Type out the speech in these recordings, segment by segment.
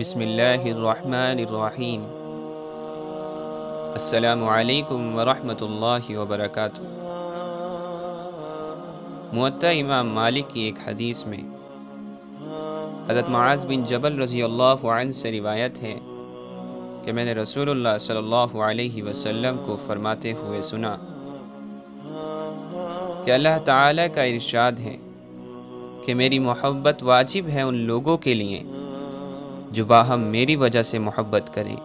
بسم اللہ الرحمن الرحیم۔ السلام علیکم ورحمۃ اللہ وبرکاتہ۔ موطا امام مالک کی ایک حدیث میں حضرت معاذ بن جبل رضی اللہ عنہ سے روایت ہے کہ میں نے رسول اللہ صلی اللہ علیہ وسلم کو فرماتے ہوئے سنا کہ اللہ تعالیٰ کا ارشاد ہے کہ میری محبت واجب ہے ان لوگوں کے لیے جو باہم میری وجہ سے محبت کریں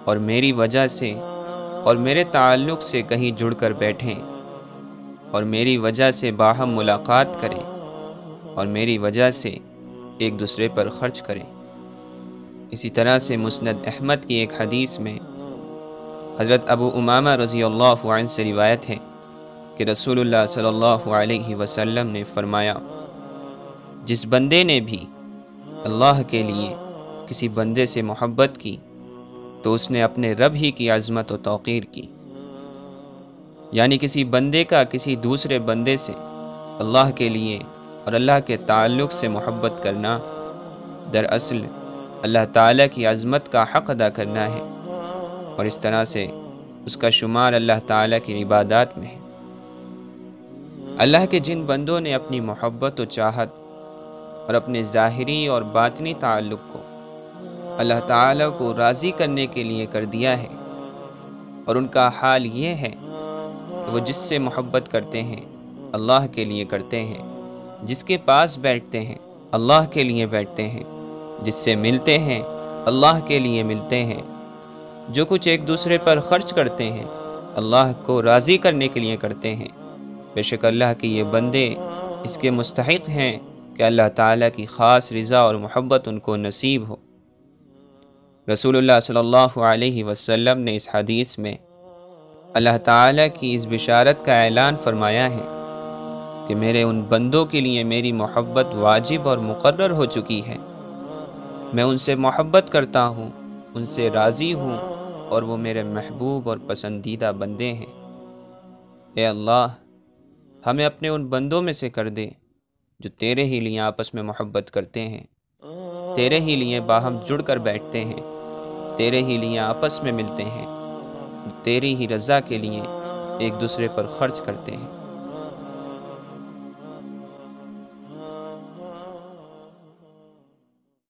اور میری وجہ سے اور میرے تعلق سے کہیں جڑ کر بیٹھیں اور میری وجہ سے باہم ملاقات کریں اور میری وجہ سے ایک دوسرے پر خرچ کریں۔ اسی طرح سے مسند احمد کی ایک حدیث میں حضرت ابو امامہ رضی اللہ عنہ سے روایت ہے کہ رسول اللہ صلی اللہ علیہ وسلم نے فرمایا، جس بندے نے بھی اللہ کے لیے کسی بندے سے محبت کی تو اس نے اپنے رب ہی کی عظمت و توقیر کی۔ یعنی کسی بندے کا کسی دوسرے بندے سے اللہ کے لیے اور اللہ کے تعلق سے محبت کرنا دراصل اللہ تعالیٰ کی عظمت کا حق ادا کرنا ہے، اور اس طرح سے اس کا شمار اللہ تعالیٰ کی عبادات میں ہے۔ اللہ کے جن بندوں نے اپنی محبت و چاہت اور اپنے ظاہری اور باطنی تعلق کو اللہ تعالیٰ کو راضی کرنے کے لیے کر دیا ہے، اور ان کا حال یہ ہے کہ وہ جس سے محبت کرتے ہیں اللہ کے لیے کرتے ہیں، جس کے پاس بیٹھتے ہیں اللہ کے لیے بیٹھتے ہیں، جس سے ملتے ہیں اللہ کے لیے ملتے ہیں، جو کچھ ایک دوسرے پر خرچ کرتے ہیں اللہ کو راضی کرنے کے لیے کرتے ہیں۔ بے شک اللہ کے یہ بندے اس کے مستحق ہیں کہ اللہ تعالیٰ کی خاص رضا اور محبت ان کو نصیب ہو۔ رسول اللہ صلی اللہ علیہ وسلم نے اس حدیث میں اللہ تعالیٰ کی اس بشارت کا اعلان فرمایا ہے کہ میرے ان بندوں کے لیے میری محبت واجب اور مقرر ہو چکی ہے، میں ان سے محبت کرتا ہوں، ان سے راضی ہوں، اور وہ میرے محبوب اور پسندیدہ بندے ہیں۔ اے اللہ، ہمیں اپنے ان بندوں میں سے کر دے جو تیرے ہی لیے آپس میں محبت کرتے ہیں، تیرے ہی لیے باہم جڑ کر بیٹھتے ہیں، تیرے ہی لیے آپس میں ملتے ہیں، تیری ہی رضا کے لیے ایک دوسرے پر خرچ کرتے ہیں۔